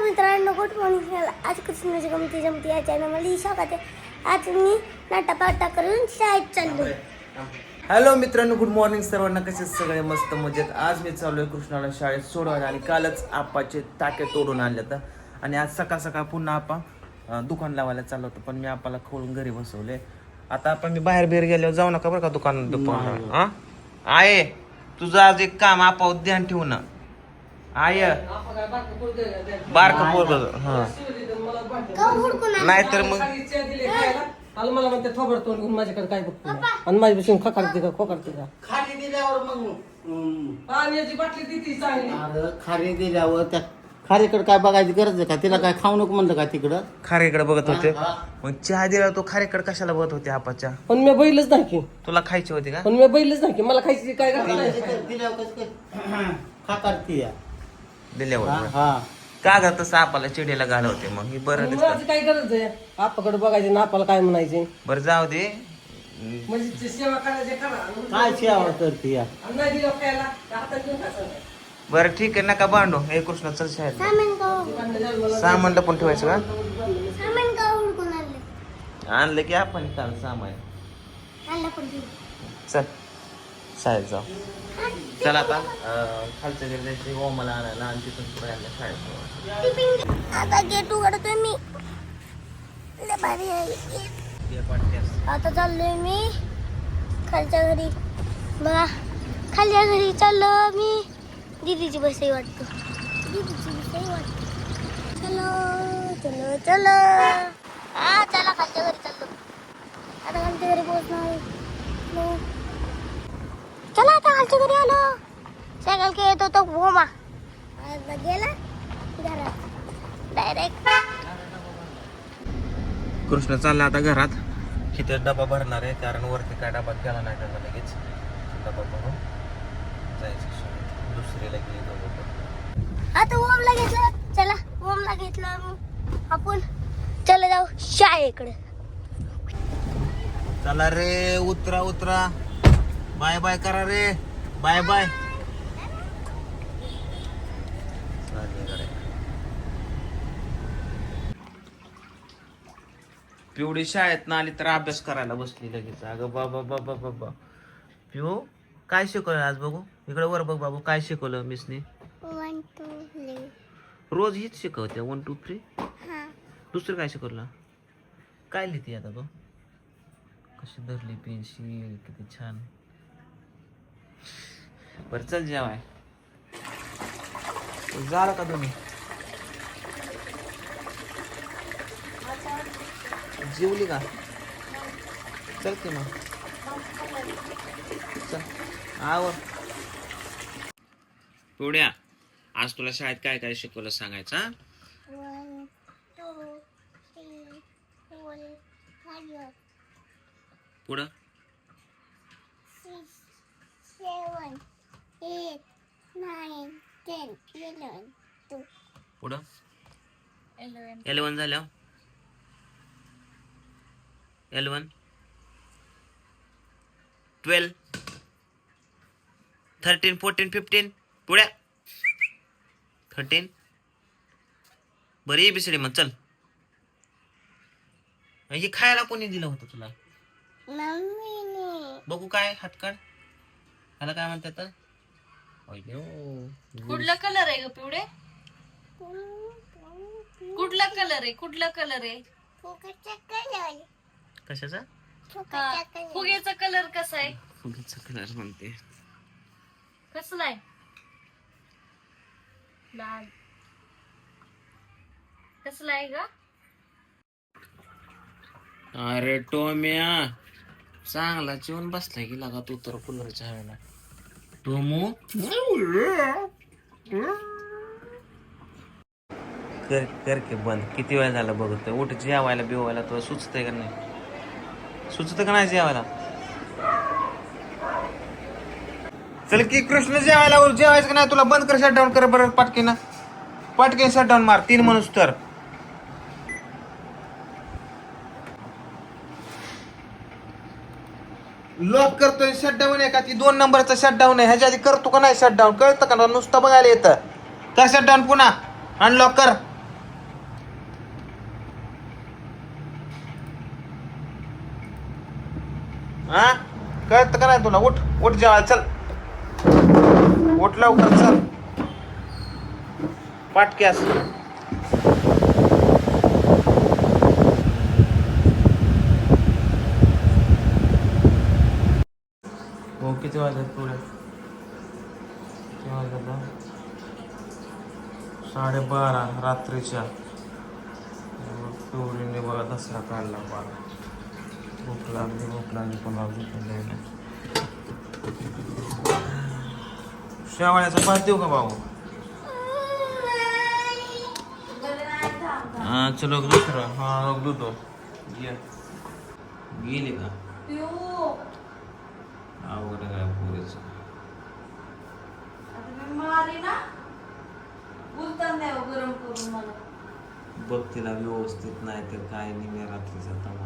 मित्रांनो, good morning. आज कृष्णाची गमती जमती या चॅनलमध्ये स्वागत आहे. आज मी नाटापाटा करून शाळेत चाललो. हॅलो मित्रांनो, गुड मॉर्निंग सर्वांना. कसे सगळे मस्त मजेत. आज मी चाललोय कृष्णाला शाळेत सोडवायला आणि कालच आपाचे टाके तोडून आणले तर आणि आज सकाळ सकाळ पुन्हा आपा दुकान लावायला चाललो होतो, पण मी आपाला खोलून घरी बसवले. आता आपण मी बाहेर गेल्यावर जाऊ नका बरं का दुकानात. हा आहे तुझं आज एक काम आपा ध्यान ठेवू ना. आय बारक पोरग नाहीतर मग मला म्हणते थोबड तोंड घेऊन माझ्याकडे काय बघतो आणि माझी बसून खकाडते का खोकाडते का खाली दिल्यावर मग पाण्याची बाटली ती चांगली. अरे खाली दिल्यावर त्या खारीकडे काय बघायची गरज आहे का? तिला काय खाऊ नको म्हणलं का तिकडं? खारीकडे बघत होते. मग चहा दिला तो खारीकडे कशाला बघत होते आपाच्या? पण मी बैलच नाही की तुला खायची होती का? पण मी बैलच नाही की मला खायची काय करता दिल्यावर कसं काय खाकाडती या? दिल्यावर हा का ग तसं आपाला चिडीला घालवते मग ही बरं दिसतं. माझी काय गरज आहे आपाकडे बघायची ना आपल्याला काय म्हणायचे बरं जाऊ दे. म्हणजे सेवा करायचे करा काय सेवा करते या? आणि नाही दिलं खायला हातात घेऊन खायचं. बरं ठीक आहे, नका भांडू. हे कृष्ण चल शाळेत. सामान पण ठेवायचं का? सामान का हुडकून आणलं? आणलं की आपण काल सामान. आणलं पण ठेवलं. चल शाळेत जाऊ. चल आता खालच्या घरी जायचं ओमाला आणायला आणि तिथून पुढे आणलं शाळेत. आता गेट उघडतोय मी. लय भारी आहे gate. आता चाललोय मी खालच्या घरी. बघा खालच्या घरी चाललो मी. दीदीची बस आहे वाटतं. दीदीची बस आहे वाटतं. चलो चलो चलो. हा चला खालच्या घरी चाललो. आता खालच्या घरी पोहोचणार. चला आता खालच्या घरी आलो. सायकल खेळत होतो भोमा. आता गेला घरात डायरेक्ट. कृष्ण चालला आता घरात. इथे डबा भरणार आहे कारण वरती काय डबा गेला नाही त्याचा. लगेच डबा भरून जायचं शाळेत. दुसरीला गेली दोघं. आता ओमला घेतलं. चला ओमला घेतलं मग आपण चला जाऊ शाळेकडे. चला रे उतरा उतरा. बाय बाय करा रे. Bye bye. पिवडी शाळेत ना आली तर अभ्यास करायला बसली लगेच. अगं बाबा बाबा बाबा पिऊ काय शिकवलं आज बघू. इकडे वर बघ बाबू काय शिकवलं मिसनी. 1 2 3. रोज हीच शिकवते 1 2 3. हा दुसरं काय शिकवलं? काय लिहिते आता तो? कशी धरली पेन्सिल किती छान. बर चल जेवाय. झालं का तुम्ही? जेवली का? चल की मग चल आवर. पुढ्या आज तुला शाळेत काय काय शिकवलं सांगायचं. 1 2 3 4 5 पुढं 6 7 8 9 10 11 2 पुढं 11 झालं. 11 12 13 14 15 पुढ्या 13. बरं एबीसीडी मग चल. हे खायला कोणी दिलं होतं तुला? मम्मीने. बघू काय हात काढ. ह्याला काय म्हणतात? कुठला कलर आहे ग पिवडे? कुठला कलर आहे? कुठला कलर आहे? फुकटचा कलर. कशाचा? फुकटचा कलर. फुग्याचा कलर कसा आहे? फुगीचा कलर म्हणते. कसला आहे? लाल. कसला आहे ग? अरे टोम्या चांगला जेवण बसलाय की लागा तू तर कूलरच्या हवेला. टोमू कर कर की बंद. किती वेळ झाला बघतोय. उठ जेवायला बिवायला तुला सुचतंय का नाही? सुचत का नाही जेवायला? चल की कृष्ण जेवायला. जेवायचं का नाही तुला? बंद कर शटडाऊन कर बरं पाटकीनं. पाटकीन शटडाऊन मार 3 माणूस तर. लॉक करतोय शटडाऊन आहे का? ती 2 नंबरचा शटडाऊन आहे. ह्याच्या आधी करतो का नाही शटडाऊन? कळतं का? नुसतं बघायला येतं का शटडाऊन? पुन्हा अनलॉक कर. हा कळत का नाही तुला? उठ उठ जेवायला चल. उठ लवकर चल. पाटक्यास. हो किती वाजत पुढे? किती वाजत? 12:30 रात्रीच्या. पिवळीने बघा दसरा काढला बारा. भूक लागली पण शेवाळ्याचा भात देऊ का भाऊ? हा चलो दुसरा. हा दूधो गेली का? अवघड काय पुरेच. बघ तिला व्यवस्थित नाही तर काय नाही मी रात्रीचा तमाशा.